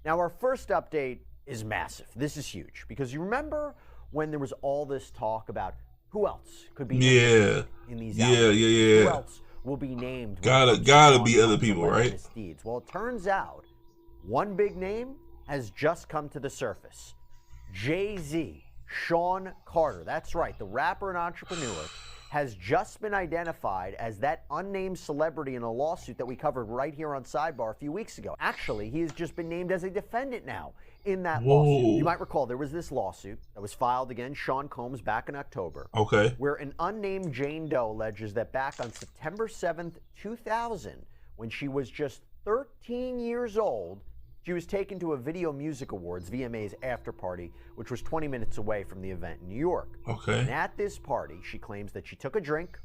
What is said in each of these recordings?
Now, our first update is massive. This is huge because you remember when there was all this talk about who else could be in these outlets? Who else will be named? Gotta be other people, right? Misdeeds. Well, it turns out one big name has just come to the surface. Jay-Z, Sean Carter. That's right. The rapper and entrepreneur has just been identified as that unnamed celebrity in a lawsuit that we covered right here on Sidebar a few weeks ago. Actually, he has just been named as a defendant now in that lawsuit. You might recall there was this lawsuit that was filed against Sean Combs back in October. Okay. Where an unnamed Jane Doe alleges that back on September 7th, 2000, when she was just 13 years old, she was taken to a Video Music Awards, VMA's after party, which was 20 minutes away from the event in New York. Okay. And at this party, she claims that she took a drink,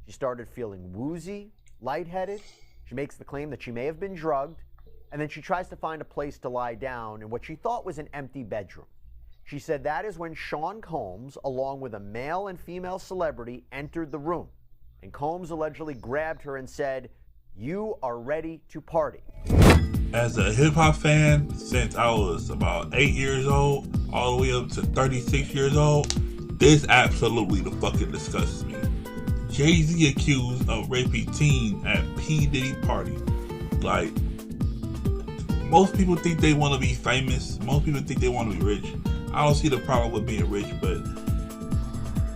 she started feeling woozy, lightheaded. She makes the claim that she may have been drugged, and then she tries to find a place to lie down in what she thought was an empty bedroom. She said that is when Sean Combs, along with a male and female celebrity, entered the room. And Combs allegedly grabbed her and said, "You are ready to party." As a hip-hop fan since I was about 8 years old all the way up to 36 years old, this absolutely the fucking disgusts me. Jay-Z accused of raping teen at P. Diddy party. Like, most people think they want to be famous. Most people think they want to be rich. I don't see the problem with being rich, but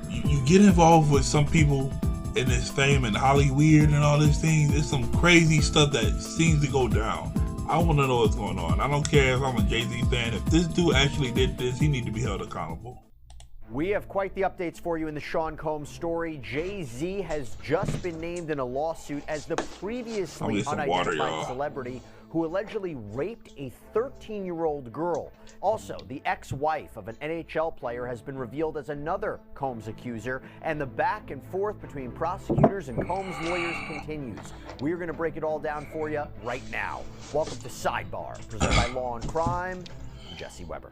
you get involved with some people in this fame and Hollywood and all these things. There's some crazy stuff that seems to go down. I want to know what's going on. I don't care if I'm a Jay-Z fan. If this dude actually did this, he needs to be held accountable. We have quite the updates for you in the Sean Combs story. Jay-Z has just been named in a lawsuit as the previously unidentified celebrity who allegedly raped a 13-year-old girl. Also, the ex-wife of an NHL player has been revealed as another Combs accuser, and the back and forth between prosecutors and Combs lawyers continues. We're going to break it all down for you right now. Welcome to Sidebar, presented by Law and Crime. Jesse Weber.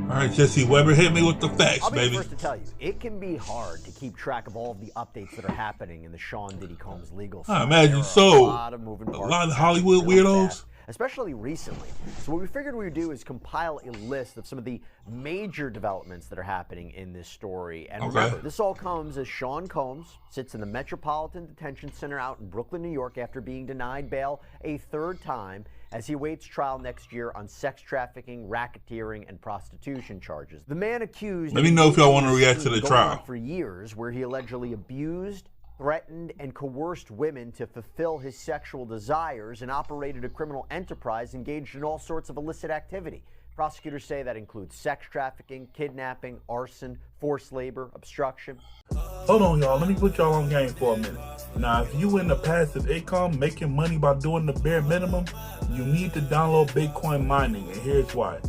All right, Jesse Weber, hit me with the facts, I'll be baby. the first to tell you, it can be hard to keep track of all of the updates that are happening in the Sean Diddy Combs legal system. I imagine so. A lot of moving parts. A lot of Hollywood weirdos. Especially recently. So what we figured we would do is compile a list of some of the major developments that are happening in this story. And remember, this all comes as Sean Combs sits in the Metropolitan Detention Center out in Brooklyn, New York, after being denied bail a third time as he awaits trial next year on sex trafficking, racketeering, and prostitution charges. The man accused... Let me know if y'all want to react to the trial. ...for years, where he allegedly abused, threatened, and coerced women to fulfill his sexual desires and operated a criminal enterprise engaged in all sorts of illicit activity. Prosecutors say that includes sex trafficking, kidnapping, arson, forced labor, obstruction. Hold on, y'all. Let me put y'all on game for a minute. Now, if you in the passive income, making money by doing the bare minimum, you need to download Bitcoin mining, and here's why.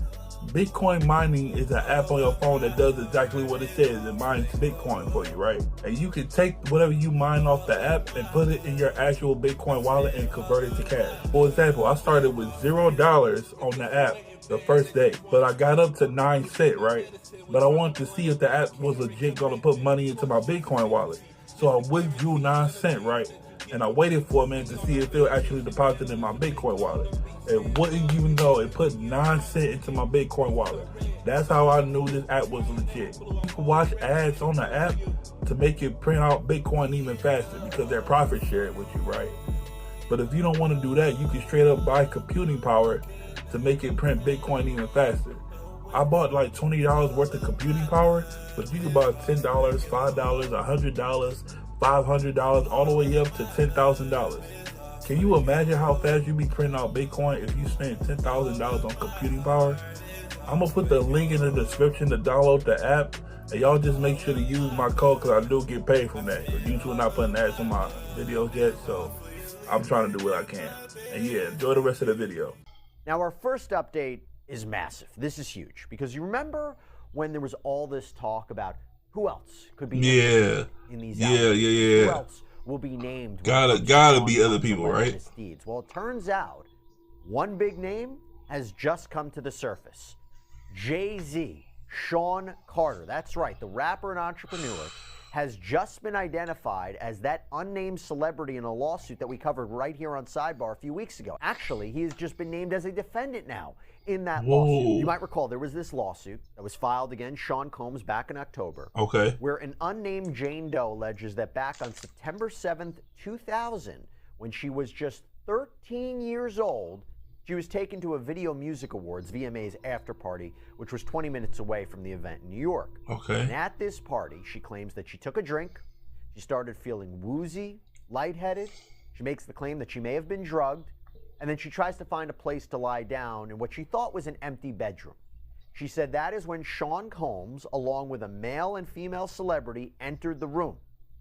Bitcoin mining is an app on your phone that does exactly what it says. It mines Bitcoin for you, right? And you can take whatever you mine off the app and put it in your actual Bitcoin wallet and convert it to cash. For example, I started with $0 on the app the first day, but I got up to 9 cents, right? But I wanted to see if the app was legit gonna put money into my Bitcoin wallet. So I withdrew 9 cents, right? And I waited for a minute to see if it would actually deposit in my Bitcoin wallet. And wouldn't you know, it put 9 cents into my Bitcoin wallet. That's how I knew this app was legit. You can watch ads on the app to make it print out Bitcoin even faster because they're profit sharing with you, right? But if you don't want to do that, you can straight up buy computing power to make it print Bitcoin even faster. I bought like $20 worth of computing power, but you can buy $10, $5, $100, $500, all the way up to $10,000. Can you imagine how fast you be printing out Bitcoin if you spend $10,000 on computing power? I'm gonna put the link in the description to download the app, and y'all just make sure to use my code because I do get paid from that. YouTube not putting ads on my videos yet, so I'm trying to do what I can. And yeah, enjoy the rest of the video. Now, our first update is massive. This is huge because you remember when there was all this talk about who else could be named in these outlets? Who else will be named? Gotta be other people, right? Misdeeds. Well, it turns out one big name has just come to the surface. Jay-Z, Sean Carter. That's right. The rapper and entrepreneur has just been identified as that unnamed celebrity in a lawsuit that we covered right here on Sidebar a few weeks ago. Actually, he has just been named as a defendant now in that lawsuit. You might recall there was this lawsuit that was filed against Sean Combs back in October. Okay. Where an unnamed Jane Doe alleges that back on September 7th, 2000, when she was just 13 years old, she was taken to a Video Music Awards, VMA's after party, which was 20 minutes away from the event in New York. Okay. And at this party, she claims that she took a drink, she started feeling woozy, lightheaded. She makes the claim that she may have been drugged, and then she tries to find a place to lie down in what she thought was an empty bedroom. She said that is when Sean Combs, along with a male and female celebrity, entered the room.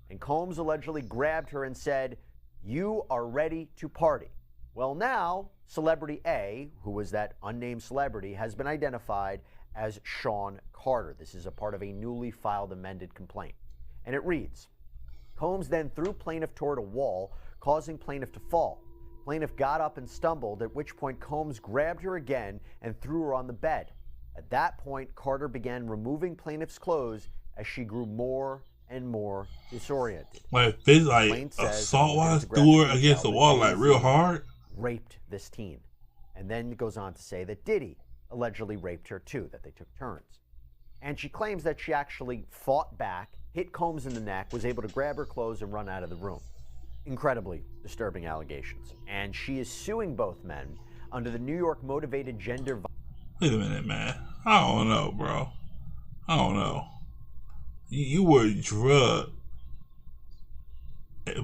And Combs allegedly grabbed her and said, "You are ready to party." Well, now, Celebrity A, who was that unnamed celebrity, has been identified as Sean Carter. This is a part of a newly filed amended complaint. And it reads, Combs then threw plaintiff toward a wall, causing plaintiff to fall. Plaintiff got up and stumbled, at which point Combs grabbed her again and threw her on the bed. At that point, Carter began removing plaintiff's clothes as she grew more and more disoriented. Like, it's like assault-wise, threw her against the wall like real hard? Raped this teen. And then it goes on to say that Diddy allegedly raped her too, that they took turns. And she claims that she actually fought back, hit Combs in the neck, was able to grab her clothes and run out of the room. Incredibly disturbing allegations. And she is suing both men under the New York motivated gender violence. Wait a minute, man. I don't know, bro. I don't know. You were drugged,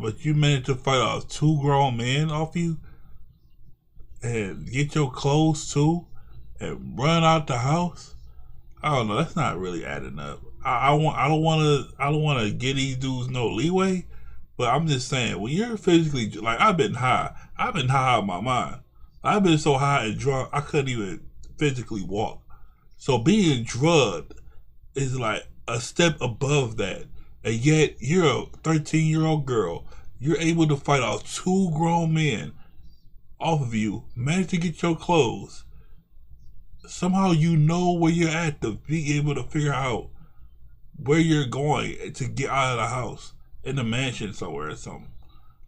but you managed to fight off 2 grown men off you and get your clothes too and run out the house. I don't know. That's not really adding up. I don't want to give these dudes no leeway, but I'm just saying, when you're physically, like, I've been high out of my mind. I've been so high and drunk I couldn't even physically walk. So being drugged is like a step above that, and yet you're a 13-year-old girl. You're able to fight off 2 grown men off of you, manage to get your clothes. Somehow you know where you're at to be able to figure out where you're going to get out of the house, in the mansion somewhere or something.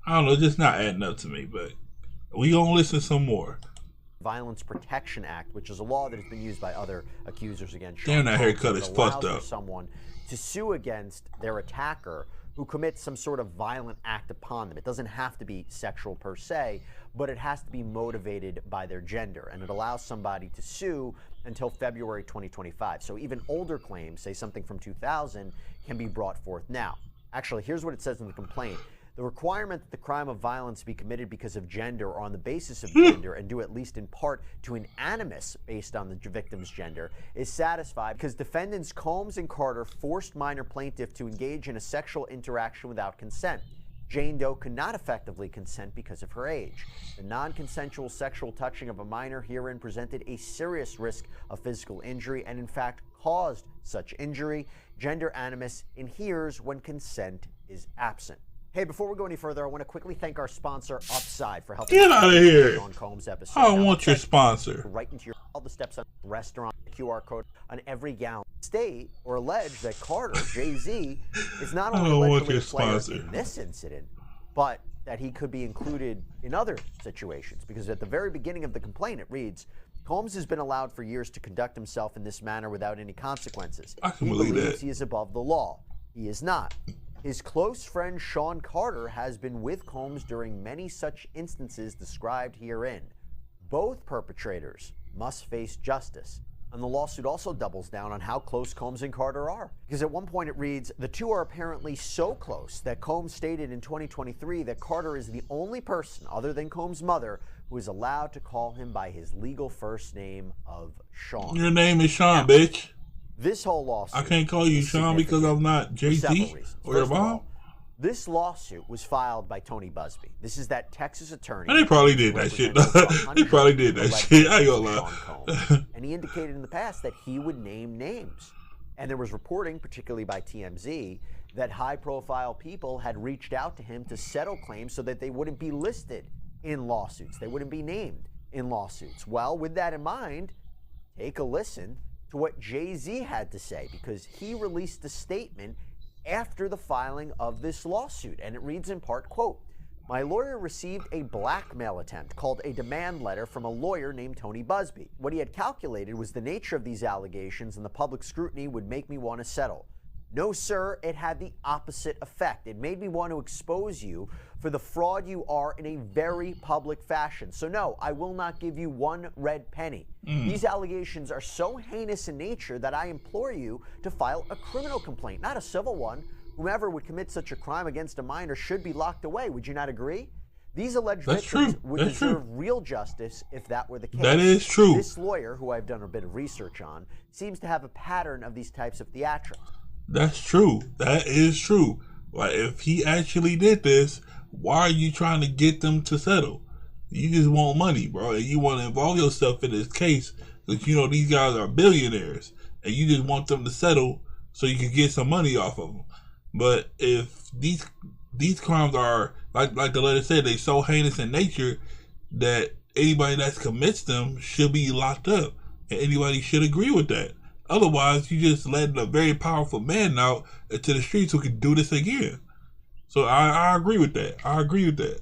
I don't know, just not adding up to me, but we gonna listen some more. Violence Protection Act, which is a law that has been used by other accusers against Sean. Damn, that haircut is fucked up. For someone to sue against their attacker who commits some sort of violent act upon them. It doesn't have to be sexual per se, but it has to be motivated by their gender, and it allows somebody to sue until February 2025. So even older claims, say something from 2000, can be brought forth now. Actually, here's what it says in the complaint. The requirement that the crime of violence be committed because of gender or on the basis of gender and due at least in part to an animus based on the victim's gender is satisfied because defendants Combs and Carter forced minor plaintiff to engage in a sexual interaction without consent. Jane Doe could not effectively consent because of her age. The non-consensual sexual touching of a minor herein presented a serious risk of physical injury and in fact caused such injury. Gender animus inheres when consent is absent. Hey, before we go any further, I want to quickly thank our sponsor, Upside, for helping get out of here. On Combs episode. I don't want your sponsor. Right into your all the steps on the restaurant, QR code on every gallon. State or allege that Carter, Jay-Z, is not only allegedly a player in this incident, but that he could be included in other situations. Because at the very beginning of the complaint, it reads, Combs has been allowed for years to conduct himself in this manner without any consequences. I can believe that. He believes he is above the law. He is not. His close friend Sean Carter has been with Combs during many such instances described herein. Both perpetrators must face justice. And the lawsuit also doubles down on how close Combs and Carter are. Because at one point it reads, the two are apparently so close that Combs stated in 2023 that Carter is the only person other than Combs' mother who is allowed to call him by his legal first name of Sean. Your name is Sean, bitch. This whole lawsuit. I can't call you Sean because I'm not Jay-Z or your mom. This lawsuit was filed by Tony Busby. This is that Texas attorney. And they probably did that shit. They probably did that shit. I ain't gonna lie. And he indicated in the past that he would name names. And there was reporting, particularly by TMZ, that high-profile people had reached out to him to settle claims so that they wouldn't be listed in lawsuits. They wouldn't be named in lawsuits. Well, with that in mind, take a listen to what Jay-Z had to say, because he released a statement after the filing of this lawsuit. And it reads in part, quote, "My lawyer received a blackmail attempt called a demand letter from a lawyer named Tony Busby. What he had calculated was the nature of these allegations and the public scrutiny would make me want to settle. No, sir, it had the opposite effect. It made me want to expose you for the fraud you are in a very public fashion. So no, I will not give you one red penny. These allegations are so heinous in nature that I implore you to file a criminal complaint, not a civil one. Whomever would commit such a crime against a minor should be locked away. Would you not agree? These alleged victims would deserve real justice if that were the case." That is true. This lawyer, who I've done a bit of research on, seems to have a pattern of these types of theatrics. That's true. That is true. Like, if he actually did this, why are you trying to get them to settle? You just want money, bro. And you want to involve yourself in this case because you know these guys are billionaires. And you just want them to settle so you can get some money off of them. But if these crimes are, like the letter said, they so heinous in nature that anybody that commits them should be locked up. And anybody should agree with that. Otherwise, you just letting a very powerful man out into the streets who can do this again. So I agree with that. I agree with that.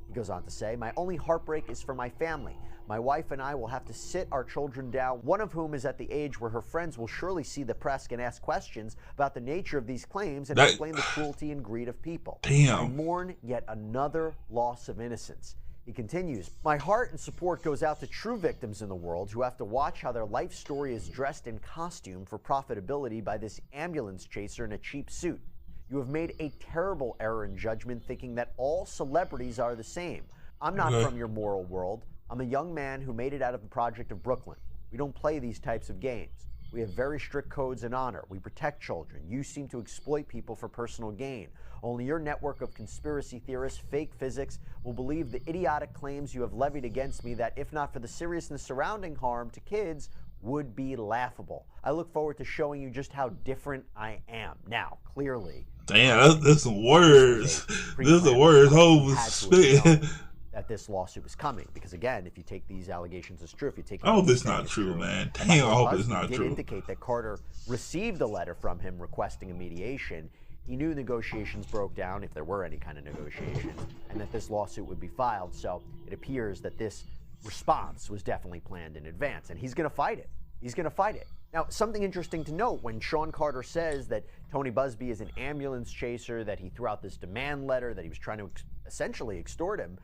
He goes on to say, "My only heartbreak is for my family. My wife and I will have to sit our children down, one of whom is at the age where her friends will surely see the press and ask questions about the nature of these claims and explain the cruelty and greed of people. Damn. I mourn yet another loss of innocence." He continues, "My heart and support goes out to true victims in the world who have to watch how their life story is dressed in costume for profitability by this ambulance chaser in a cheap suit. You have made a terrible error in judgment thinking that all celebrities are the same. I'm not from your moral world. I'm a young man who made it out of the project of Brooklyn. We don't play these types of games. We have very strict codes and honor. We protect children. You seem to exploit people for personal gain. Only your network of conspiracy theorists, fake physics, will believe the idiotic claims you have levied against me that, if not for the seriousness surrounding harm to kids, would be laughable. I look forward to showing you just how different I am." Now, clearly... Damn, that's some words. This is the words Hov was spitting. That this lawsuit was coming, because again, if you take these allegations as true, if you take... I hope it's not true, man. Damn, I hope it's not true. Did indicate that Carter received a letter from him requesting a mediation. He knew negotiations broke down, if there were any kind of negotiations, and that this lawsuit would be filed. So it appears that this response was definitely planned in advance, and he's going to fight it. He's going to fight it. Now, something interesting to note, when Sean Carter says that Tony Busby is an ambulance chaser, that he threw out this demand letter, that he was trying to essentially extort him,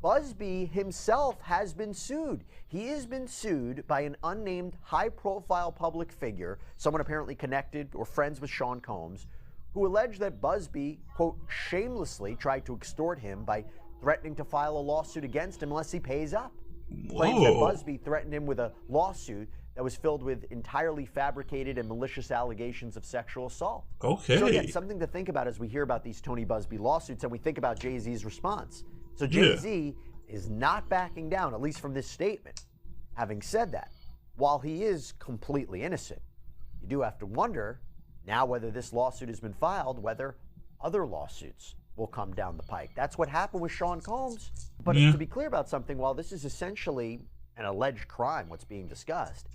Busby himself has been sued. He has been sued by an unnamed high-profile public figure, someone apparently connected or friends with Sean Combs, who alleged that Busby, quote, shamelessly tried to extort him by threatening to file a lawsuit against him unless he pays up. Claims that Busby threatened him with a lawsuit that was filled with entirely fabricated and malicious allegations of sexual assault. Okay. So again, something to think about as we hear about these Tony Busby lawsuits and we think about Jay-Z's response. So Jay-Z is not backing down, at least from this statement. Having said that, while he is completely innocent, you do have to wonder now whether this lawsuit has been filed, whether other lawsuits will come down the pike. That's what happened with Sean Combs. But to be clear about something, while this is essentially an alleged crime, what's being discussed,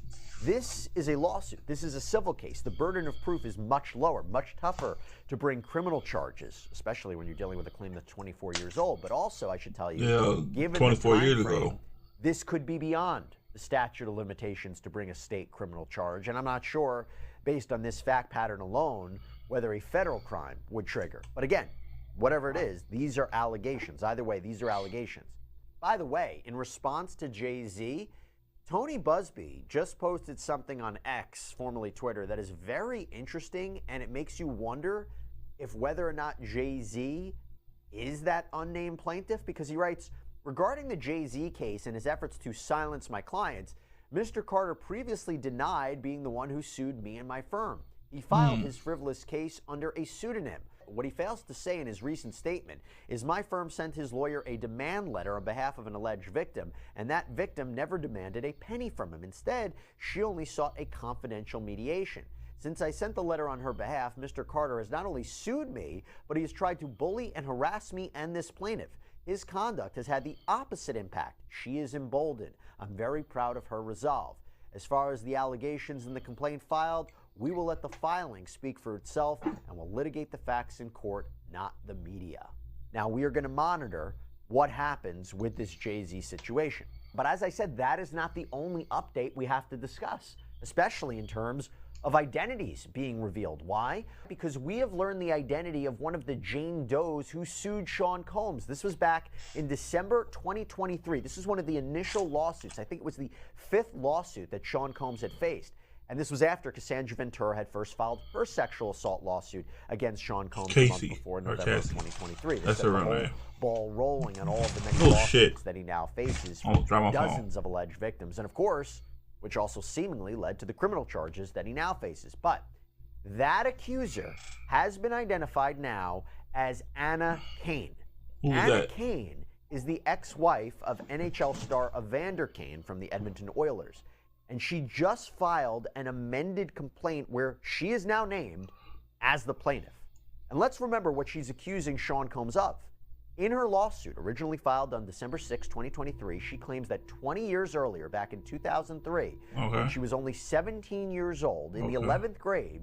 this is a lawsuit. This is a civil case. The burden of proof is much lower, much tougher to bring criminal charges, especially when you're dealing with a claim that's 24 years old. But also, I should tell you, given 24 the time years frame, ago, this could be beyond the statute of limitations to bring a state criminal charge. And I'm not sure, based on this fact pattern alone, whether a federal crime would trigger. But again, whatever it is, these are allegations. Either way, these are allegations. By the way, in response to Jay-Z, Tony Busby just posted something on X, formerly Twitter, that is very interesting, and it makes you wonder if whether or not Jay-Z is that unnamed plaintiff, because he writes, regarding the Jay-Z case and his efforts to silence my clients, Mr. Carter previously denied being the one who sued me and my firm. He filed his frivolous case under a pseudonym. What he fails to say in his recent statement is my firm sent his lawyer a demand letter on behalf of an alleged victim, and that victim never demanded a penny from him. Instead, she only sought a confidential mediation. Since I sent the letter on her behalf, Mr. Carter has not only sued me, but he has tried to bully and harass me and this plaintiff. His conduct has had the opposite impact. She is emboldened. I'm very proud of her resolve. As far as the allegations in the complaint filed, We will let the filing speak for itself and will litigate the facts in court, not the media. Now, we are going to monitor what happens with this Jay-Z situation. But as I said, that is not the only update we have to discuss, especially in terms of identities being revealed. Why? Because we have learned the identity of one of the Jane Does who sued Sean Combs. This was back in December 2023. This was one of the initial lawsuits. I think it was the 5th lawsuit that Sean Combs had faced. And this was after Cassandra Ventura had first filed her sexual assault lawsuit against Sean Combs a month before, November of 2023. That's a real name. Ball rolling on all of the many lawsuits that he now faces from dozens of alleged victims. And of course, which also seemingly led to the criminal charges that he now faces. But that accuser has been identified now as Anna Kane. Anna Kane is the ex-wife of NHL star Evander Kane from the Edmonton Oilers. And she just filed an amended complaint where she is now named as the plaintiff. And let's remember what she's accusing Sean Combs of. In her lawsuit, originally filed on December 6, 2023, she claims that 20 years earlier, back in 2003, when she was only 17 years old, in the 11th grade,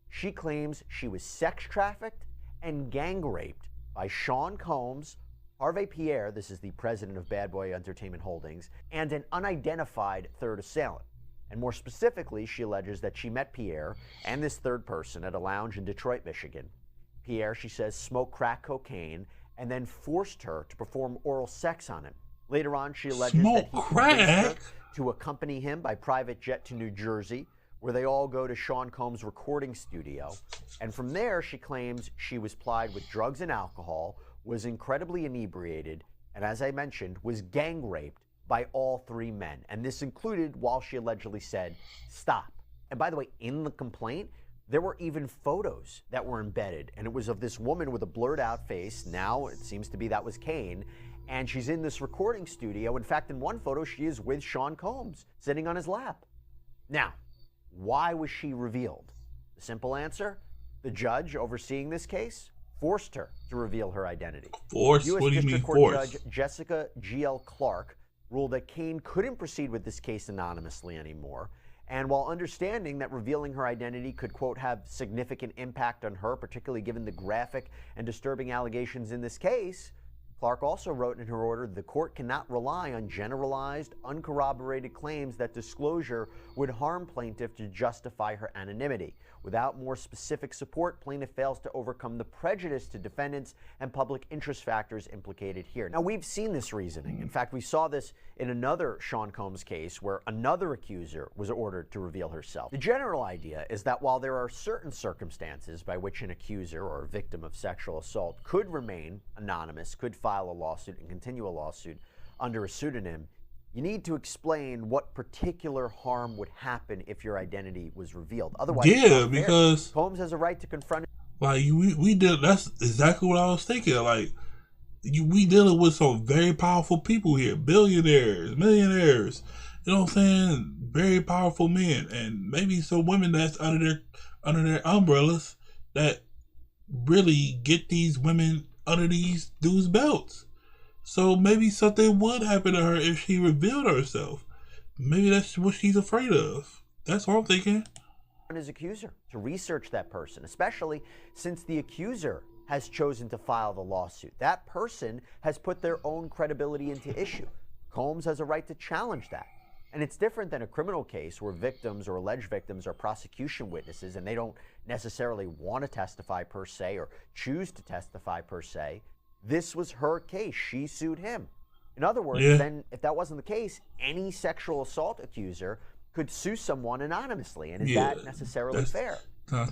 she claims she was sex trafficked and gang raped by Sean Combs, Harvey Pierre, this is the president of Bad Boy Entertainment Holdings, and an unidentified third assailant. And more specifically, she alleges that she met Pierre and this third person at a lounge in Detroit, Michigan. Pierre, she says, smoked crack cocaine and then forced her to perform oral sex on him. Later on, she alleges that he convinced her to accompany him by private jet to New Jersey, where they all go to Sean Combs' recording studio. And from there, she claims she was plied with drugs and alcohol, was incredibly inebriated, and as I mentioned, was gang raped by all 3 men. And this included while she allegedly said, stop. And by the way, in the complaint, there were even photos that were embedded, and it was of this woman with a blurred out face. Now it seems to be that was Kane, and she's in this recording studio. In fact, in one photo, she is with Sean Combs, sitting on his lap. Now, why was she revealed? The simple answer, the judge overseeing this case forced her to reveal her identity. Force? What do you mean force? U.S. District Court Judge Jessica G.L. Clark ruled that Kane couldn't proceed with this case anonymously anymore. And while understanding that revealing her identity could, quote, have significant impact on her, particularly given the graphic and disturbing allegations in this case, Clark also wrote in her order, the court cannot rely on generalized, uncorroborated claims that disclosure would harm plaintiff to justify her anonymity. Without more specific support, plaintiff fails to overcome the prejudice to defendants and public interest factors implicated here. Now, we've seen this reasoning. In fact, we saw this in another Sean Combs case where another accuser was ordered to reveal herself. The general idea is that while there are certain circumstances by which an accuser or a victim of sexual assault could remain anonymous, could file a lawsuit and continue a lawsuit under a pseudonym, you need to explain what particular harm would happen if your identity was revealed. Otherwise, because Combs has a right to confront it. Like we did. That's exactly what I was thinking. Like we dealing with some very powerful people here, billionaires, millionaires. You know what I'm saying? Very powerful men, and maybe some women that's under their umbrellas that really get these women under these dudes' belts. So maybe something would happen to her if she revealed herself. Maybe that's what she's afraid of. That's what I'm thinking. His accuser to research that person, especially since the accuser has chosen to file the lawsuit. That person has put their own credibility into issue. Combs has a right to challenge that. And it's different than a criminal case where victims or alleged victims are prosecution witnesses and they don't necessarily want to testify per se or choose to testify per se. This was her case. She sued him. In other words, then if that wasn't the case, any sexual assault accuser could sue someone anonymously. And is that necessarily fair?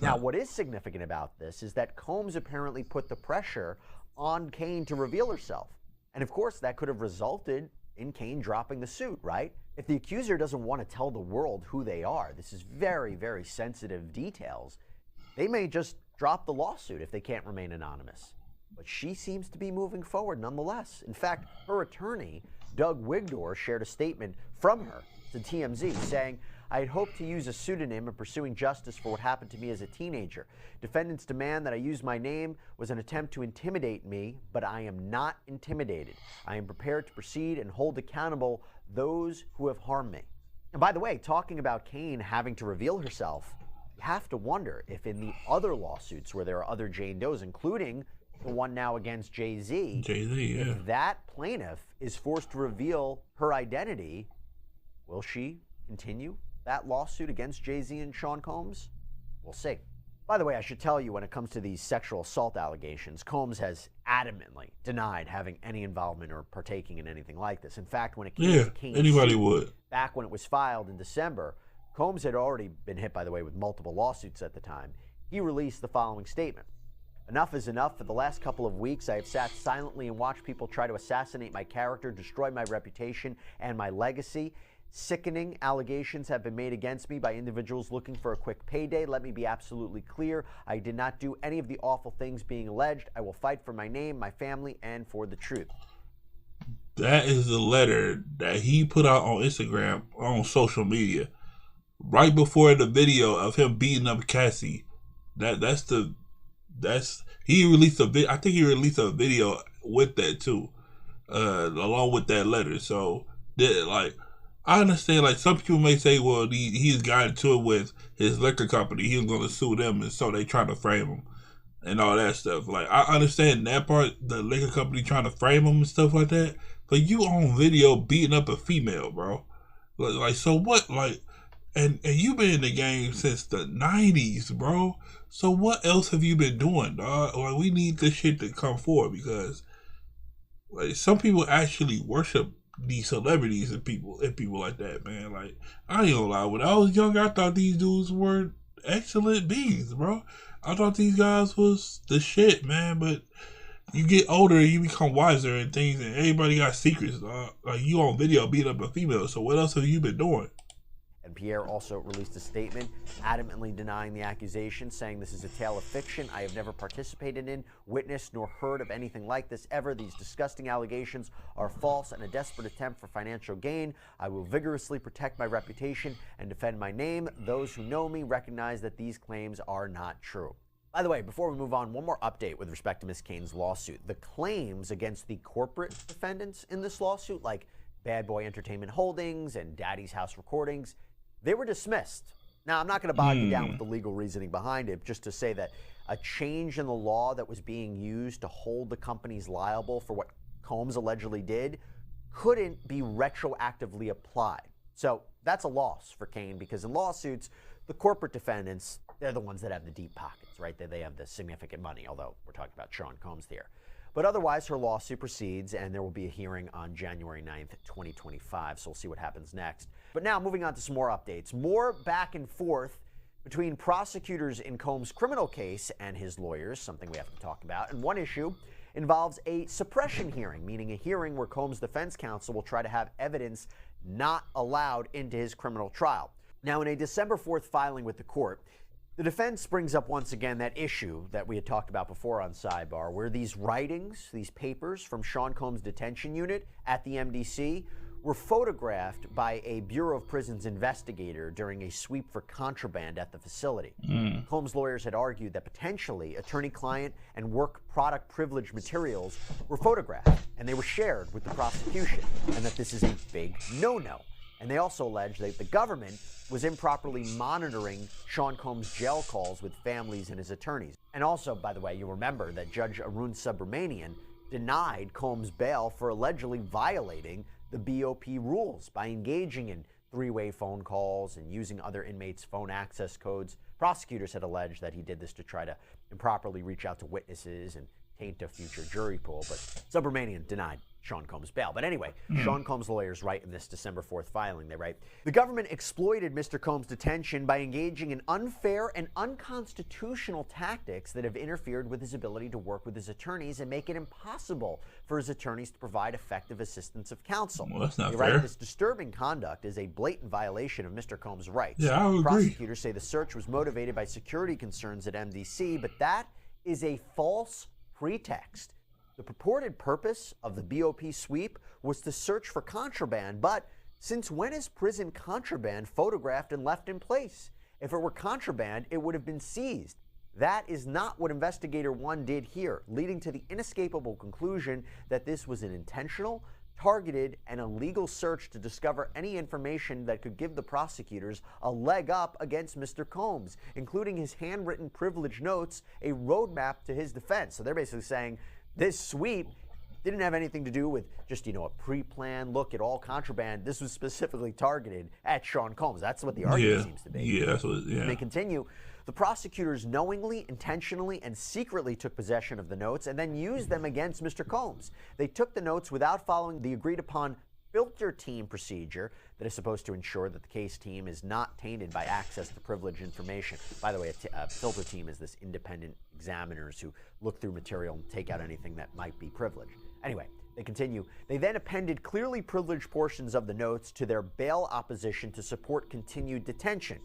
Now, what is significant about this is that Combs apparently put the pressure on Kane to reveal herself. And of course, that could have resulted in Kane dropping the suit, right? If the accuser doesn't want to tell the world who they are, this is very, very sensitive details, they may just drop the lawsuit if they can't remain anonymous. But she seems to be moving forward nonetheless. In fact, her attorney, Doug Wigdor, shared a statement from her to TMZ saying, I had hoped to use a pseudonym in pursuing justice for what happened to me as a teenager. Defendants demand that I use my name was an attempt to intimidate me, but I am not intimidated. I am prepared to proceed and hold accountable those who have harmed me. And by the way, talking about Kane having to reveal herself, You have to wonder if in the other lawsuits where there are other Jane Does, including the one now against Jay-Z, if that plaintiff is forced to reveal her identity, will she continue that lawsuit against Jay-Z and Sean Combs? We'll see. By the way, I should tell you, when it comes to these sexual assault allegations, Combs has adamantly denied having any involvement or partaking in anything like this. In fact, when it came to Kane's anybody suit, would. Back when it was filed in December, Combs had already been hit, by the way, with multiple lawsuits at the time. He released the following statement. Enough is enough. For the last couple of weeks, I have sat silently and watched people try to assassinate my character, destroy my reputation and my legacy. Sickening allegations have been made against me by individuals looking for a quick payday. Let me be absolutely clear. I did not do any of the awful things being alleged. I will fight for my name, my family, and for the truth. That is the letter that he put out on Instagram, on social media, right before the video of him beating up Cassie. He released a video. I think he released a video with that too, along with that letter. So, I understand, like, some people may say, well, he's got into it with his liquor company. He was going to sue them, and so they trying to frame him and all that stuff. Like, I understand that part, the liquor company trying to frame him and stuff like that. But you on video beating up a female, bro. Like, so what? Like, and you've been in the game since the 90s, bro. So what else have you been doing, dog? Like, we need this shit to come forward because, like, some people actually worship these celebrities and people like that, man. Like, I ain't gonna lie, when I was younger, I thought these dudes were excellent beings, bro. I thought these guys was the shit, man. But you get older and you become wiser and things, and everybody got secrets, dog. Like, you on video beating up a female, so what else have you been doing? And Pierre also released a statement adamantly denying the accusation, saying this is a tale of fiction. I have never participated in, witnessed, nor heard of anything like this ever. These disgusting allegations are false and a desperate attempt for financial gain. I will vigorously protect my reputation and defend my name. Those who know me recognize that these claims are not true. By the way, before we move on, one more update with respect to Ms. Cain's lawsuit. The claims against the corporate defendants in this lawsuit, like Bad Boy Entertainment Holdings and Daddy's House Recordings, they were dismissed. Now, I'm not going to bog you down with the legal reasoning behind it, just to say that a change in the law that was being used to hold the companies liable for what Combs allegedly did couldn't be retroactively applied. So that's a loss for Cain, because in lawsuits, the corporate defendants, they're the ones that have the deep pockets, right? They have the significant money, although we're talking about Sean Combs here. But otherwise, her lawsuit proceeds, and there will be a hearing on January 9th, 2025, so we'll see what happens next. But now, moving on to some more updates. More back and forth between prosecutors in Combs' criminal case and his lawyers, something we have to talk about. And one issue involves a suppression hearing, meaning a hearing where Combs' defense counsel will try to have evidence not allowed into his criminal trial. Now, in a December 4th filing with the court, the defense brings up once again that issue that we had talked about before on Sidebar, where these writings, these papers from Sean Combs' detention unit at the MDC were photographed by a Bureau of Prisons investigator during a sweep for contraband at the facility. Combs' lawyers had argued that potentially attorney-client and work product privilege materials were photographed and they were shared with the prosecution, and that this is a big no-no. And they also alleged that the government was improperly monitoring Sean Combs' jail calls with families and his attorneys. And also, by the way, you remember that Judge Arun Subramanian denied Combs bail for allegedly violating the BOP rules by engaging in three-way phone calls and using other inmates' phone access codes. Prosecutors had alleged that he did this to try to improperly reach out to witnesses and taint a future jury pool, but Subramanian denied Sean Combs bail. But anyway, Sean Combs' lawyers write in this December 4th filing, they write, the government exploited Mr. Combs' detention by engaging in unfair and unconstitutional tactics that have interfered with his ability to work with his attorneys and make it impossible for his attorneys to provide effective assistance of counsel. Well, that's not they fair. Write, this disturbing conduct is a blatant violation of Mr. Combs' rights. Yeah, I would agree. Prosecutors say the search was motivated by security concerns at MDC, but that is a false pretext. The purported purpose of the BOP sweep was to search for contraband, but since when is prison contraband photographed and left in place? If it were contraband, it would have been seized. That is not what Investigator 1 did here, leading to the inescapable conclusion that this was an intentional, targeted an illegal search to discover any information that could give the prosecutors a leg up against Mr. Combs, including his handwritten privilege notes, a roadmap to his defense. So they're basically saying this sweep didn't have anything to do with just, a pre-planned look at all contraband. This was specifically targeted at Sean Combs. That's what the argument seems to be. Yeah, that's what, yeah. And they continue. The prosecutors knowingly, intentionally, and secretly took possession of the notes and then used them against Mr. Combs. They took the notes without following the agreed-upon filter team procedure that is supposed to ensure that the case team is not tainted by access to privileged information. By the way, a filter team is this independent examiners who look through material and take out anything that might be privileged. Anyway, they continue. They then appended clearly privileged portions of the notes to their bail opposition to support continued detention.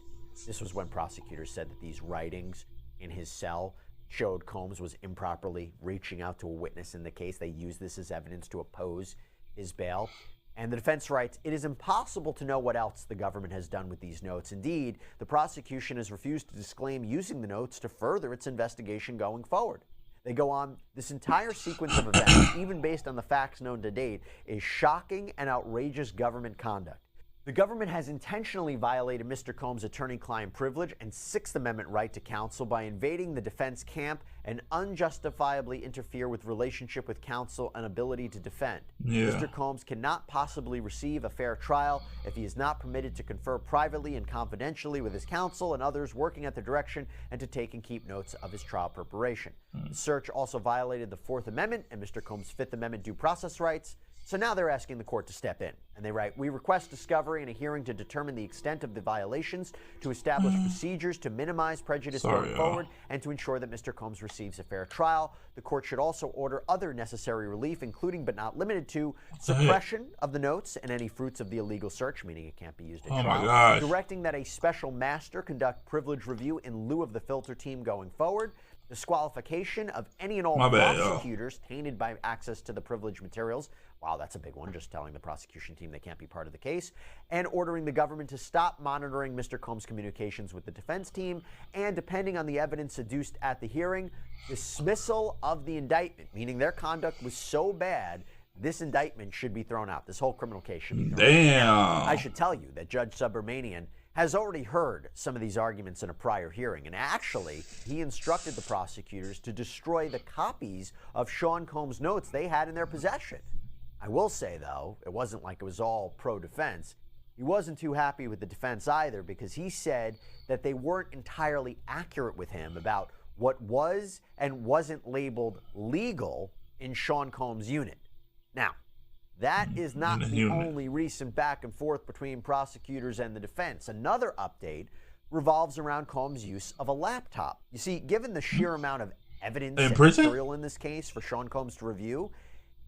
This was when prosecutors said that these writings in his cell showed Combs was improperly reaching out to a witness in the case. They used this as evidence to oppose his bail. And the defense writes, it is impossible to know what else the government has done with these notes. Indeed, the prosecution has refused to disclaim using the notes to further its investigation going forward. They go on, this entire sequence of events, even based on the facts known to date, is shocking and outrageous government conduct. The government has intentionally violated Mr. Combs' attorney-client privilege and Sixth Amendment right to counsel by invading the defense camp and unjustifiably interfere with relationship with counsel and ability to defend. Yeah. Mr. Combs cannot possibly receive a fair trial if he is not permitted to confer privately and confidentially with his counsel and others working at the direction and to take and keep notes of his trial preparation. The search also violated the Fourth Amendment and Mr. Combs' Fifth Amendment due process rights. So now they're asking the court to step in. And they write, we request discovery and a hearing to determine the extent of the violations, to establish procedures to minimize prejudice going forward, and to ensure that Mr. Combs receives a fair trial. The court should also order other necessary relief, including but not limited to suppression of the notes and any fruits of the illegal search, meaning it can't be used at trial. Directing that a special master conduct privilege review in lieu of the filter team going forward. Disqualification of any and all prosecutors tainted by access to the privileged materials. Wow, that's a big one, just telling the prosecution team they can't be part of the case. And ordering the government to stop monitoring Mr. Combs' communications with the defense team. And depending on the evidence adduced at the hearing, dismissal of the indictment, meaning their conduct was so bad, this indictment should be thrown out. This whole criminal case should be thrown out. Now, I should tell you that Judge Subramanian has already heard some of these arguments in a prior hearing, and actually, he instructed the prosecutors to destroy the copies of Sean Combs' notes they had in their possession. I will say, though, it wasn't like it was all pro-defense. He wasn't too happy with the defense either, because he said that they weren't entirely accurate with him about what was and wasn't labeled legal in Sean Combs' unit. Now, that is not the only recent back and forth between prosecutors and the defense. Another update revolves around Combs' use of a laptop. You see, given the sheer amount of evidence and material in this case for Sean Combs to review,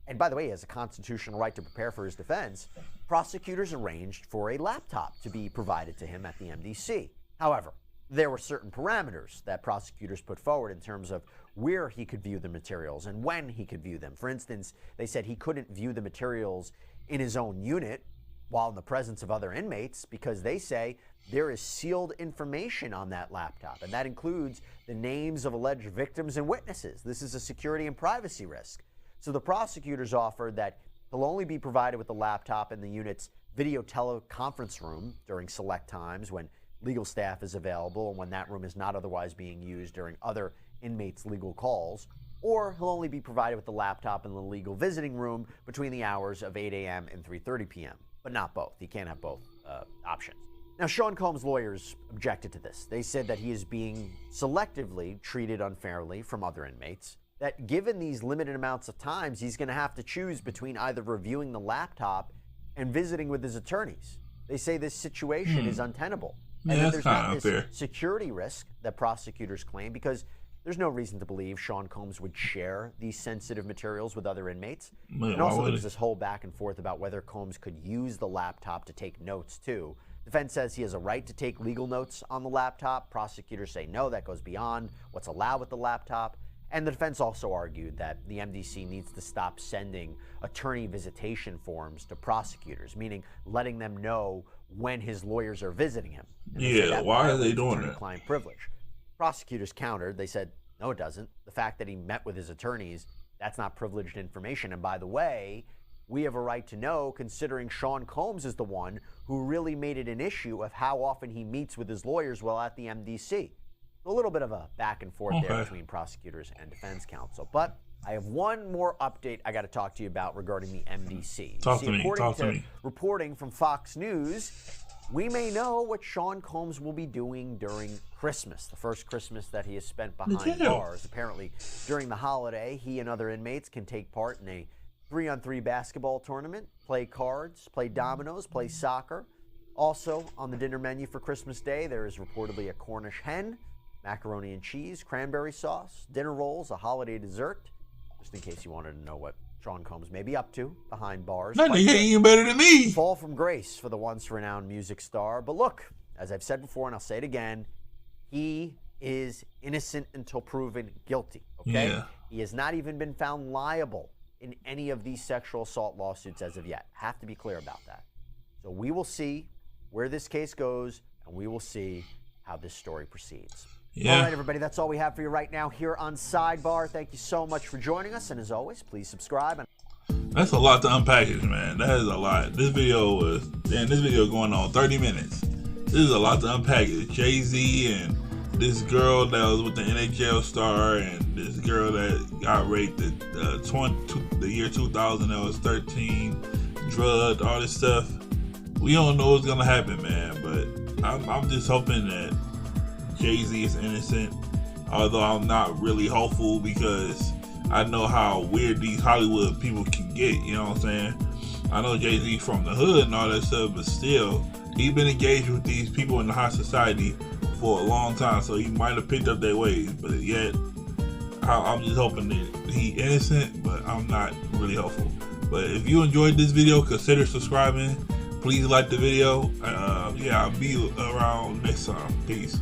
and by the way, he has a constitutional right to prepare for his defense, prosecutors arranged for a laptop to be provided to him at the MDC. However, there were certain parameters that prosecutors put forward in terms of where he could view the materials and when he could view them. For instance, they said he couldn't view the materials in his own unit while in the presence of other inmates because they say there is sealed information on that laptop, and that includes the names of alleged victims and witnesses. This is a security and privacy risk. So the prosecutors offered that he'll only be provided with the laptop in the unit's video teleconference room during select times when legal staff is available and when that room is not otherwise being used during other inmates' legal calls, or he'll only be provided with the laptop in the legal visiting room between the hours of 8 a.m. and 3:30 p.m., but not both. He can't have both options. Now, Sean Combs' lawyers objected to this. They said that he is being selectively treated unfairly from other inmates, that given these limited amounts of times, he's going to have to choose between either reviewing the laptop and visiting with his attorneys. They say this situation is untenable. And that there's not this security risk that prosecutors claim because there's no reason to believe Sean Combs would share these sensitive materials with other inmates. And also there's this whole back and forth about whether Combs could use the laptop to take notes too. Defense says he has a right to take legal notes on the laptop. Prosecutors say no, that goes beyond what's allowed with the laptop. And the defense also argued that the MDC needs to stop sending attorney visitation forms to prosecutors, meaning letting them know when his lawyers are visiting him. Yeah, why are they doing that? Client privilege. Prosecutors countered. They said, no, it doesn't. The fact that he met with his attorneys, that's not privileged information. And by the way, We have a right to know, considering Sean Combs is the one who really made it an issue of how often he meets with his lawyers while at the MDC. A little bit of a back and forth there between prosecutors and defense counsel. But I have one more update I got to talk to you about regarding the MDC. Talk to me. Reporting from Fox News, we may know what Sean Combs will be doing during Christmas, the first Christmas that he has spent behind bars. Apparently, during the holiday, he and other inmates can take part in a 3-on-3 basketball tournament, play cards, play dominoes, play soccer. Also, on the dinner menu for Christmas Day, there is reportedly a Cornish hen, macaroni and cheese, cranberry sauce, dinner rolls, a holiday dessert. Just in case you wanted to know what Sean Combs may be up to behind bars. That nigga ain't even better than me. Fall from grace for the once renowned music star. But look, as I've said before, and I'll say it again, he is innocent until proven guilty. Okay? Yeah. He has not even been found liable in any of these sexual assault lawsuits as of yet. Have to be clear about that. So we will see where this case goes, and we will see how this story proceeds. Yeah. All right, everybody, that's all we have for you right now here on Sidebar. Thank you so much for joining us, and as always, please subscribe. That's a lot to unpackage, man. That is a lot. This video going on 30 minutes. This is a lot to unpackage. Jay-Z and this girl that was with the NHL star and this girl that got raped at the year 2000 that was 13, drugged, all this stuff. We don't know what's gonna happen, man, but I'm just hoping that Jay-Z is innocent, although I'm not really hopeful because I know how weird these Hollywood people can get, you know what I'm saying? I know Jay-Z from the hood and all that stuff, but still, he's been engaged with these people in the high society for a long time, so he might have picked up their ways, but yet, I'm just hoping that he's innocent, but I'm not really hopeful. But if you enjoyed this video, consider subscribing. Please like the video. Yeah, I'll be around next time. Peace.